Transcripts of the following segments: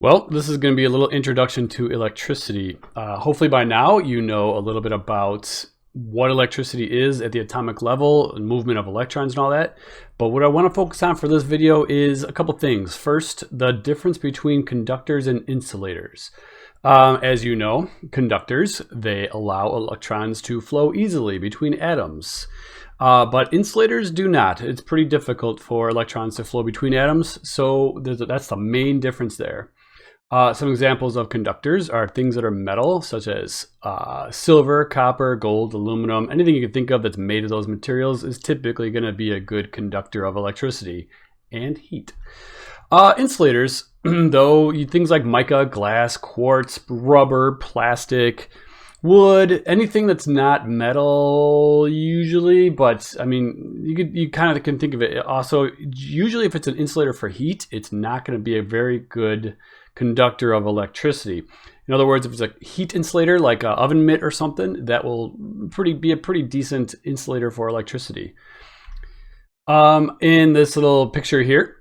Well, this is going to be a little introduction to electricity. Hopefully by now you know a little bit about what electricity is at the atomic level, and movement of electrons and all that. But what I want to focus on for this video is a couple things. First, the difference between conductors and insulators. As you know, conductors, they allow electrons to flow easily between atoms. But insulators do not. It's pretty difficult for electrons to flow between atoms, so that's the main difference there. Some examples of conductors are things that are metal, such as silver, copper, gold, aluminum. Anything you can think of that's made of those materials is typically going to be a good conductor of electricity and heat. Insulators, though, things like mica, glass, quartz, rubber, plastic, wood, anything that's not metal usually, but I mean, you kind of can think of it also. Usually if it's an insulator for heat, it's not going to be a very good conductor of electricity. In other words, if it's a heat insulator like an oven mitt or something, that will be a pretty decent insulator for electricity. In this little picture here,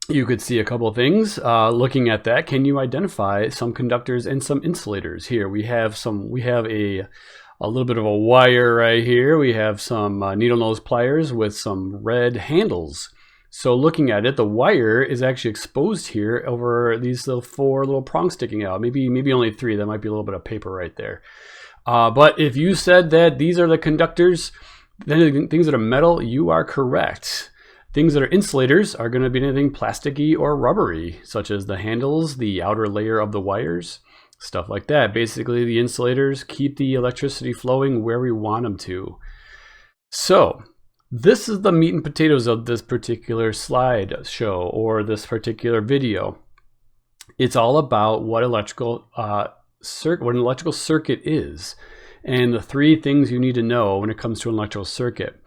you could see a couple of things. Looking at that, can you identify some conductors and some insulators? Here we have a little bit of a wire right here. We have some needle nose pliers with some red handles. So looking at it, the wire is actually exposed here over these four little prongs sticking out. Maybe only three. That might be a little bit of paper right there. But if you said that these are the conductors, then things that are metal, you are correct. Things that are insulators are going to be anything plasticky or rubbery, such as the handles, the outer layer of the wires, stuff like that. Basically, the insulators keep the electricity flowing where we want them to. So this is the meat and potatoes of this particular slide show or this particular video. It's all about what an electrical circuit is, and the three things you need to know when it comes to an electrical circuit.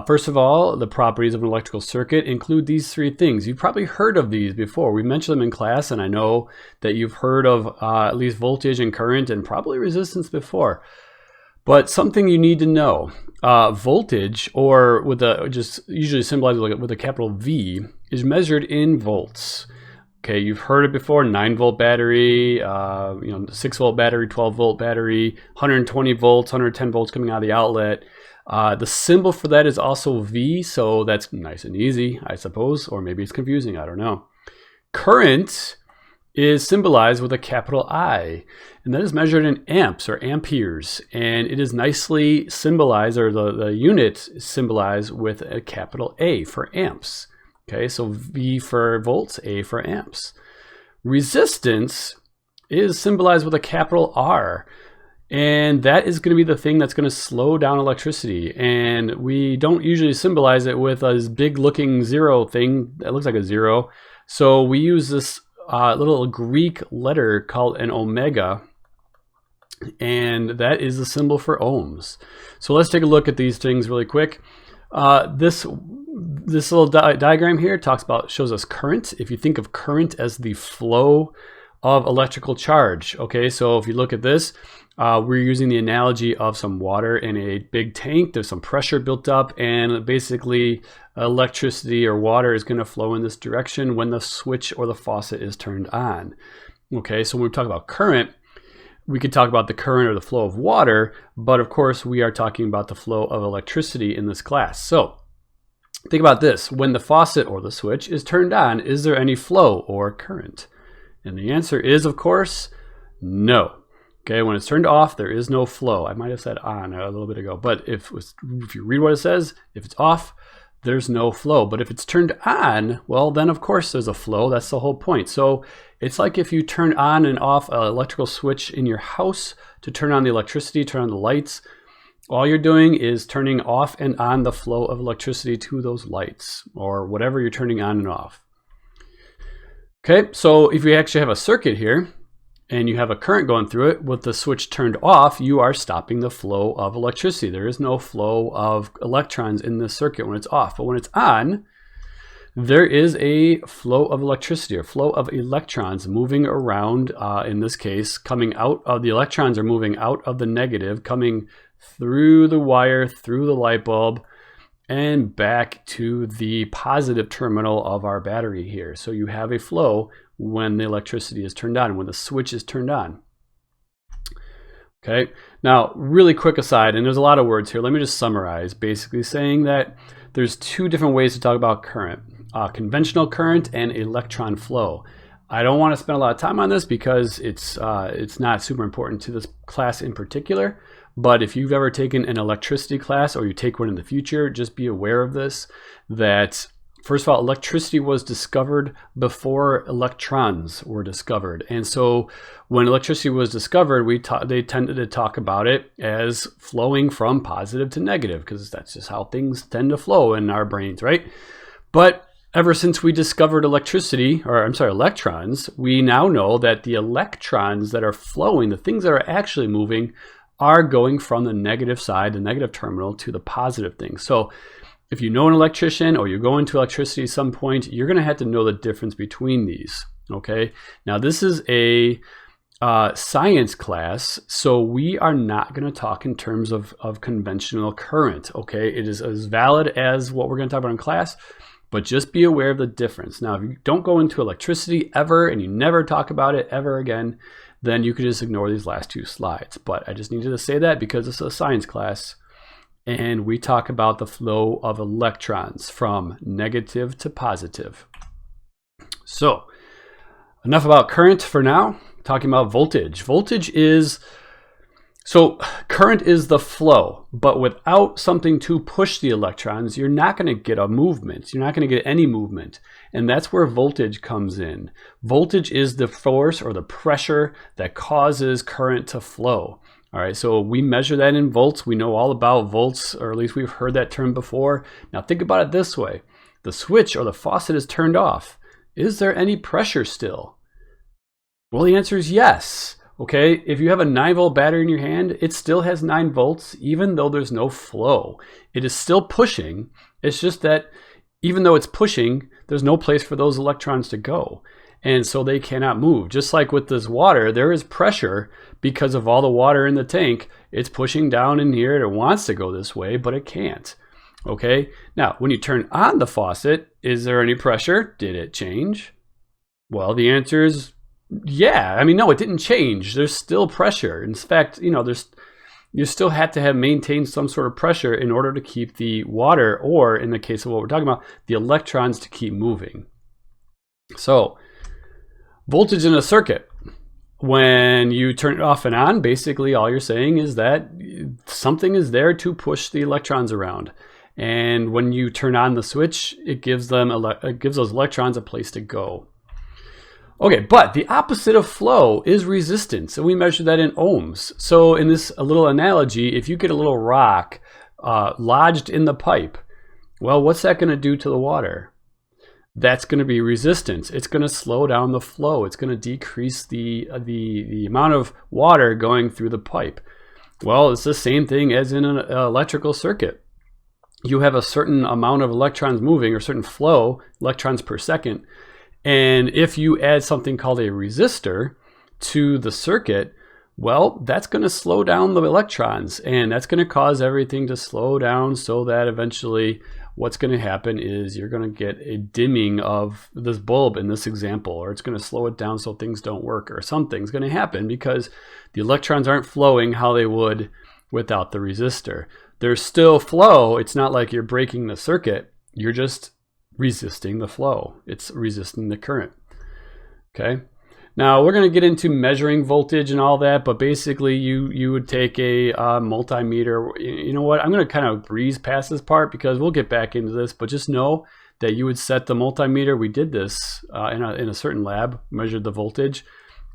First of all, the properties of an electrical circuit include these three things. You've probably heard of these before. We mentioned them in class, and I know that you've heard of at least voltage and current and probably resistance before. But something you need to know, voltage, or with just usually symbolized with a capital V, is measured in volts. Okay, you've heard it before: 9-volt battery, 6-volt battery, 12-volt battery, 120 volts, 110 volts coming out of the outlet. The symbol for that is also V, so that's nice and easy, I suppose, or maybe it's confusing, I don't know. Current is symbolized with a capital I, and that is measured in amps or amperes, and it is nicely symbolized, or the unit is symbolized with a capital A for amps. Okay, so V for volts, A for amps. Resistance is symbolized with a capital R, and that is going to be the thing that's going to slow down electricity. And we don't usually symbolize it with a big looking zero thing that looks like a zero. So we use this little Greek letter called an omega, and that is the symbol for ohms. So let's take a look at these things really quick. This little diagram here shows us current. If you think of current as the flow of electrical charge, okay, so if you look at this, we're using the analogy of some water in a big tank. There's some pressure built up, and basically electricity or water is going to flow in this direction when the switch or the faucet is turned on. Okay, so when we talk about current, we could talk about the current or the flow of water, but of course we are talking about the flow of electricity in this class. So think about this: when the faucet or the switch is turned on, is there any flow or current? And the answer is, of course, no. Okay, when it's turned off, there is no flow. I might have said on a little bit ago, but if you read what it says, if it's off, there's no flow. But if it's turned on, well, then of course there's a flow. That's the whole point. So it's like if you turn on and off an electrical switch in your house to turn on the electricity, turn on the lights. All you're doing is turning off and on the flow of electricity to those lights or whatever you're turning on and off. Okay, so if you actually have a circuit here, and you have a current going through it, with the switch turned off, you are stopping the flow of electricity. There is no flow of electrons in the circuit when it's off. But when it's on, there is a flow of electricity, or flow of electrons moving around. In this case, coming out of the electrons are moving out of the negative, coming through the wire, through the light bulb, and back to the positive terminal of our battery here. So you have a flow when the electricity is turned on, when the switch is turned on. Okay, now really quick aside, and there's a lot of words here, let me just summarize, basically saying that there's two different ways to talk about current, conventional current and electron flow. I don't want to spend a lot of time on this because it's not super important to this class in particular, but if you've ever taken an electricity class or you take one in the future, just be aware of this, that first of all, electricity was discovered before electrons were discovered. And so when electricity was discovered, they tended to talk about it as flowing from positive to negative, because that's just how things tend to flow in our brains, right? But ever since we discovered electrons, we now know that the electrons that are flowing, the things that are actually moving, are going from the negative side, the negative terminal, to the positive thing. So if you know an electrician or you go into electricity at some point, you're going to have to know the difference between these. Okay. Now this is a science class, so we are not going to talk in terms of conventional current. Okay. It is as valid as what we're going to talk about in class, but just be aware of the difference. Now, if you don't go into electricity ever and you never talk about it ever again, then you could just ignore these last two slides. But I just needed to say that because it's a science class. And we talk about the flow of electrons from negative to positive. So enough about current for now. Talking about voltage. Current is the flow, but without something to push the electrons, you're not going to get a movement. You're not going to get any movement. And that's where voltage comes in. Voltage is the force or the pressure that causes current to flow. All right, so we measure that in volts. We know all about volts, or at least we've heard that term before. Now think about it this way. The switch or the faucet is turned off. Is there any pressure still? Well, the answer is yes. Okay, if you have a 9-volt battery in your hand, it still has 9 volts, even though there's no flow. It is still pushing. It's just that even though it's pushing, there's no place for those electrons to go. And so they cannot move. Just like with this water, there is pressure because of all the water in the tank. It's pushing down in here. It wants to go this way, but it can't. Okay. Now, when you turn on the faucet, is there any pressure? Did it change? Well, the answer is yeah. I mean, no, it didn't change. There's still pressure. In fact, you still have to have maintained some sort of pressure in order to keep the water, or in the case of what we're talking about, the electrons to keep moving. So, voltage in a circuit. When you turn it off and on, basically all you're saying is that something is there to push the electrons around. And when you turn on the switch, it gives those electrons a place to go. Okay, but the opposite of flow is resistance, and we measure that in ohms. So in this little analogy, if you get a little rock lodged in the pipe, well, what's that going to do to the water? That's going to be resistance. It's going to slow down the flow. It's going to decrease the amount of water going through the pipe. Well, it's the same thing as in an electrical circuit. You have a certain amount of electrons moving, or certain flow, electrons per second. And if you add something called a resistor to the circuit, well, that's going to slow down the electrons, and that's going to cause everything to slow down, so that eventually what's going to happen is you're going to get a dimming of this bulb in this example, or it's going to slow it down so things don't work, or something's going to happen because the electrons aren't flowing how they would without the resistor. There's still flow. It's not like you're breaking the circuit. You're just resisting the flow. It's resisting the current. Okay. Now we're going to get into measuring voltage and all that, but basically you would take a multimeter. You know what? I'm going to kind of breeze past this part because we'll get back into this, but just know that you would set the multimeter. We did this in a certain lab, measured the voltage.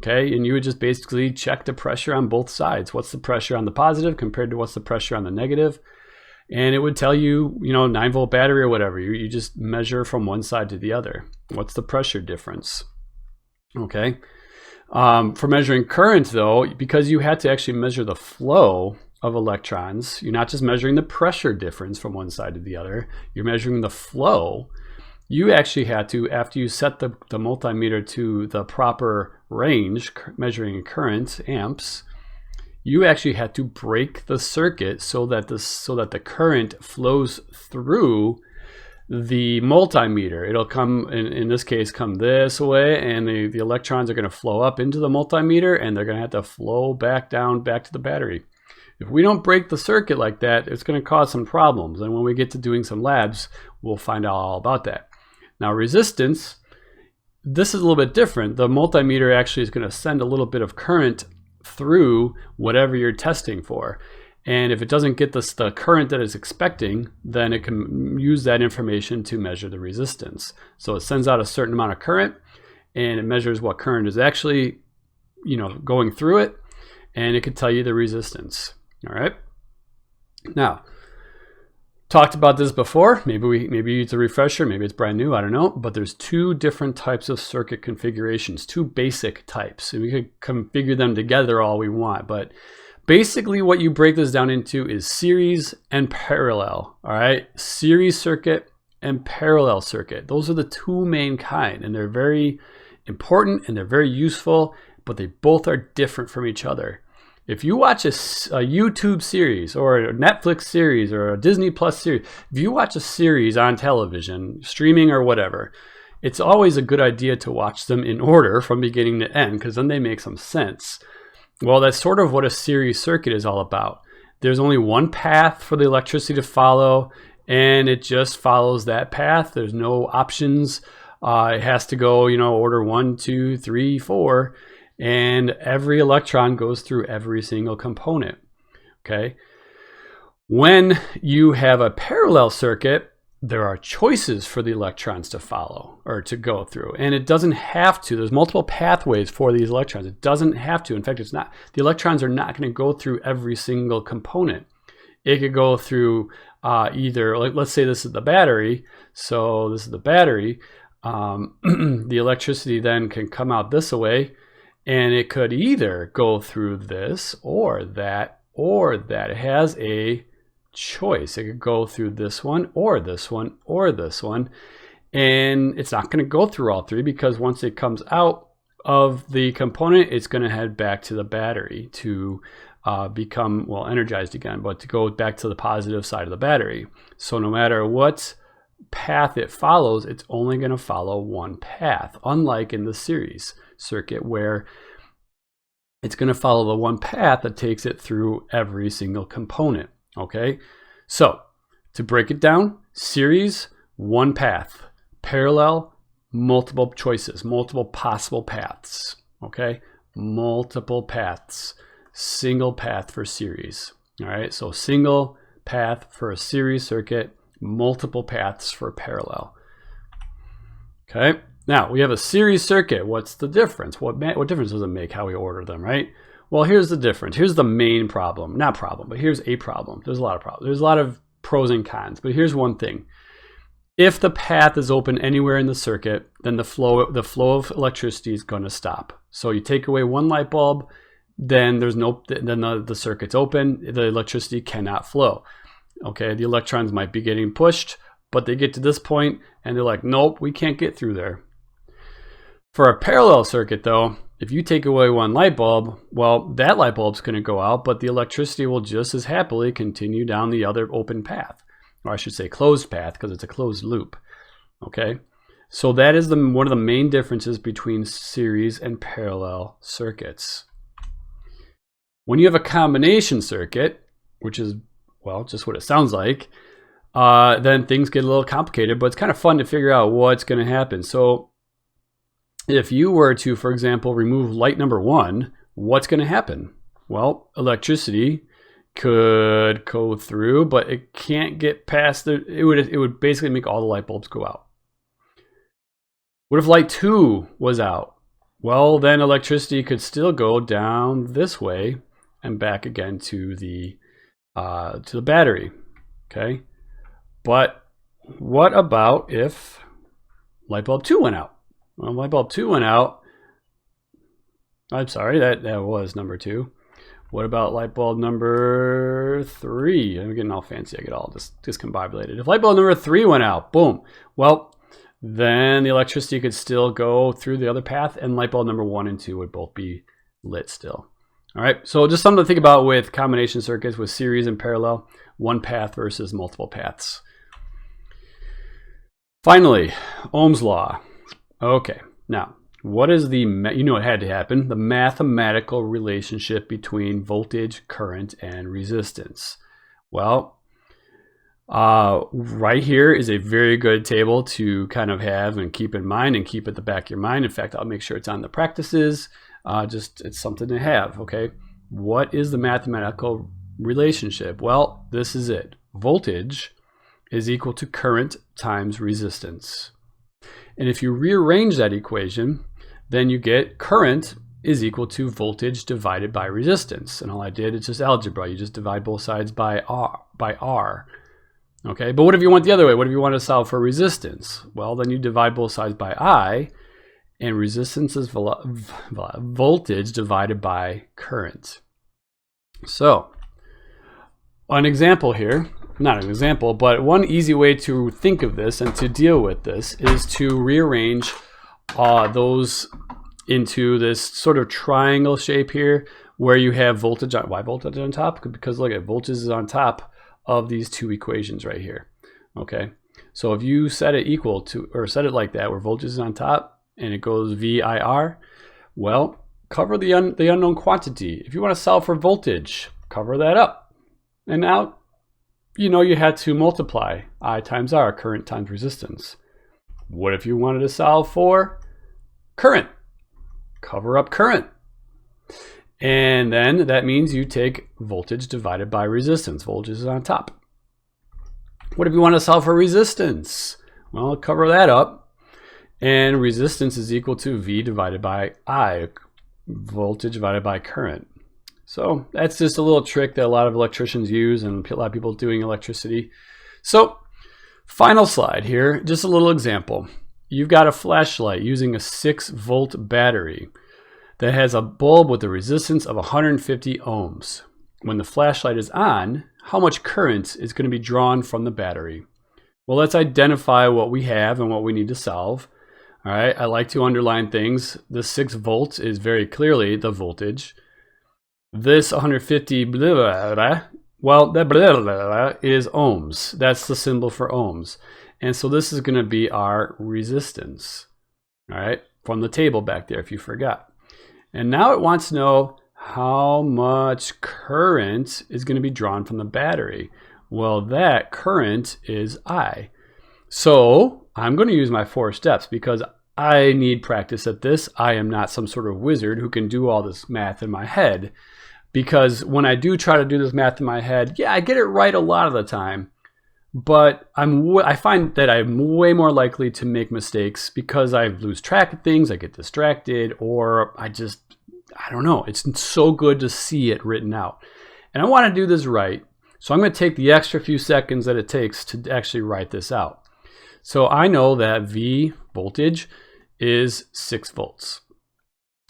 Okay. And you would just basically check the pressure on both sides. What's the pressure on the positive compared to what's the pressure on the negative? And it would tell you, 9-volt battery or whatever. You just measure from one side to the other. What's the pressure difference? Okay. For measuring current, though, because you had to actually measure the flow of electrons, you're not just measuring the pressure difference from one side to the other. You're measuring the flow. You actually had to, after you set the multimeter to the proper range, measuring current, amps, you actually had to break the circuit so that the current flows through the multimeter. It'll come, in this case, come this way, and the electrons are going to flow up into the multimeter, and they're going to have to flow back down, back to the battery. If we don't break the circuit like that, it's going to cause some problems. And when we get to doing some labs, we'll find out all about that. Now, resistance, this is a little bit different. The multimeter actually is going to send a little bit of current through whatever you're testing for. And if it doesn't get the current that it's expecting, then it can use that information to measure the resistance. So it sends out a certain amount of current, and it measures what current is actually, going through it, and it can tell you the resistance. All right. Now, talked about this before. Maybe it's a refresher. Maybe it's brand new. I don't know. But there's two different types of circuit configurations, two basic types. And we could configure them together all we want. But basically what you break this down into is series and parallel. All right. Series circuit and parallel circuit. Those are the two main kind. And they're very important and they're very useful, but they both are different from each other. If you watch a YouTube series or a Netflix series or a Disney Plus series, if you watch a series on television, streaming or whatever, it's always a good idea to watch them in order from beginning to end, because then they make some sense. Well, that's sort of what a series circuit is all about. There's only one path for the electricity to follow, and it just follows that path. There's no options. It has to go, order 1, 2, 3, 4. And every electron goes through every single component, okay? When you have a parallel circuit, there are choices for the electrons to follow or to go through. And it doesn't have to. There's multiple pathways for these electrons. It doesn't have to. In fact, it's not. The electrons are not going to go through every single component. It could go through either, let's say this is the battery. So this is the battery. The electricity then can come out this way. And it could either go through this or that, or that. It has a choice. It could go through this one or this one or this one. And it's not going to go through all three, because once it comes out of the component, it's going to head back to the battery to become, energized again, but to go back to the positive side of the battery. So no matter what path it follows, it's only going to follow one path, unlike in the series circuit where it's going to follow the one path that takes it through every single component. Okay, so to break it down, series, one path, parallel, multiple choices, multiple possible paths. Okay, multiple paths, single path for series. All right, so single path for a series circuit, multiple paths for parallel. Okay. Now, we have a series circuit. What's the difference? What difference does it make how we order them, right? Well, here's the difference. Here's the main problem. Not problem, but here's a problem. There's a lot of problems. There's a lot of pros and cons, but here's one thing. If the path is open anywhere in the circuit, then the flow of electricity is going to stop. So you take away one light bulb, then the circuit's open. The electricity cannot flow. Okay, the electrons might be getting pushed, but they get to this point and they're like, nope, we can't get through there. For a parallel circuit, though, if you take away one light bulb, well, that light bulb's going to go out, but the electricity will just as happily continue down the other open path, or I should say closed path, because it's a closed loop. Okay, so that is one of the main differences between series and parallel circuits. When you have a combination circuit, which is, just what it sounds like, then things get a little complicated, but it's kind of fun to figure out what's going to happen. So if you were to, for example, remove light number 1, what's going to happen? Well, electricity could go through, but it can't get past it would basically make all the light bulbs go out. What if light 2 was out? Well, then electricity could still go down this way and back again to the battery. Okay, but what about if light bulb 2 went out? Well, light bulb 2 went out. I'm sorry, that was number 2. What about light bulb number 3? I'm getting all fancy. I get all discombobulated. If light bulb number 3 went out, boom. Well, then the electricity could still go through the other path, and light bulb number 1 and 2 would both be lit still. All right, so just something to think about with combination circuits, with series and parallel, one path versus multiple paths. Finally, Ohm's law. Okay, now what is the, you know it had to happen, the mathematical relationship between voltage, current, and resistance? Well, right here is a very good table to kind of have and keep in mind and keep at the back of your mind. In fact, I'll make sure it's on the practices. Just it's something to have, okay? What is the mathematical relationship? Well, this is it. Voltage is equal to current times resistance. And if you rearrange that equation, then you get current is equal to voltage divided by resistance. And all I did is just algebra. You just divide both sides by R. Okay, but what if you want the other way? What if you want to solve for resistance? Well, then you divide both sides by I, and resistance is voltage divided by current. So, an example here, not an example, but one easy way to think of this and to deal with this is to rearrange those into this sort of triangle shape here, where you have voltage on, why voltage on top? Because look at voltage is on top of these two equations right here. Okay, so if you set it equal to, or set it like that, where voltage is on top and it goes VIR, well, cover the unknown quantity. If you want to solve for voltage, cover that up. And now, you know you had to multiply I times R, current times resistance. What if you wanted to solve for current? Cover up current. And then that means you take voltage divided by resistance. Voltage is on top. What if you want to solve for resistance? Well, cover that up. And resistance is equal to V divided by I, voltage divided by current. So that's just a little trick that a lot of electricians use and a lot of people doing electricity. So final slide here, just a little example. You've got a flashlight using a 6-volt battery that has a bulb with a resistance of 150 ohms. When the flashlight is on, how much current is going to be drawn from the battery? Well, let's identify what we have and what we need to solve. All right, I like to underline things. The 6 volts is very clearly the voltage. This 150 blah, blah, blah, well, that blah, blah, blah, is ohms. That's the symbol for ohms. And so this is going to be our resistance, all right, from the table back there if you forgot. And now it wants to know how much current is going to be drawn from the battery. Well, that current is I. So I'm going to use my 4 steps because I need practice at this. I am not some sort of wizard who can do all this math in my head. Because when I do try to do this math in my head, yeah, I get it right a lot of the time. But I find that I'm way more likely to make mistakes because I lose track of things, I get distracted, or I don't know. It's so good to see it written out. And I want to do this right. So I'm going to take the extra few seconds that it takes to actually write this out. So I know that V, voltage, is 6 volts.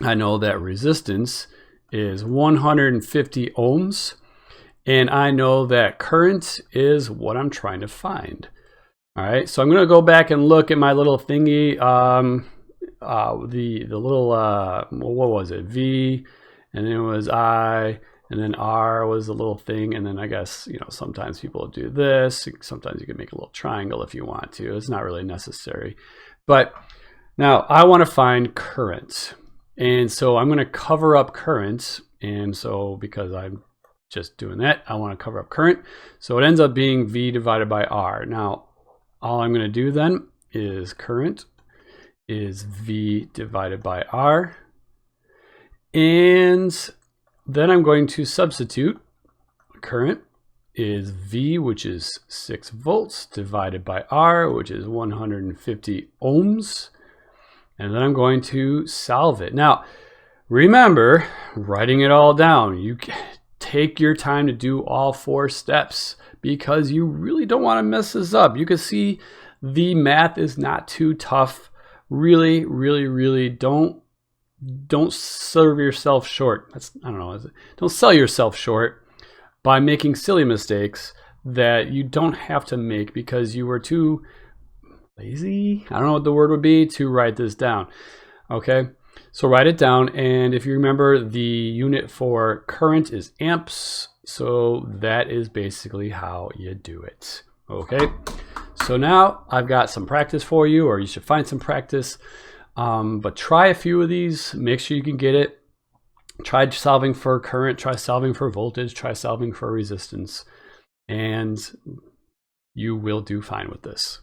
I know that resistance is 150 ohms. And I know that current is what I'm trying to find. All right, so I'm going to go back and look at my little thingy, the little, what was it? V, and then it was I, and then R was the little thing. And then I guess, you know, sometimes people do this. Sometimes you can make a little triangle if you want to. It's not really necessary. But now I want to find current. And so I'm going to cover up current. And so because I'm just doing that, I want to cover up current. So it ends up being V divided by R. Now, all I'm going to do then is current is V divided by R. And then I'm going to substitute current is V, which is 6 volts, divided by R, which is 150 ohms. And then I'm going to solve it. Now, remember, writing it all down, you take your time to do all 4 steps because you really don't want to mess this up. You can see the math is not too tough. Really, really, really don't serve yourself short. Don't sell yourself short by making silly mistakes that you don't have to make because you were too lazy. I don't know what the word would be to write this down. Okay. So write it down, and if you remember, the unit for current is amps, so that is basically how you do it. Okay, So now I've got some practice for you, or you should find some practice. But try a few of these, make sure you can get it. Try solving for current, try solving for voltage, try solving for resistance, and you will do fine with this.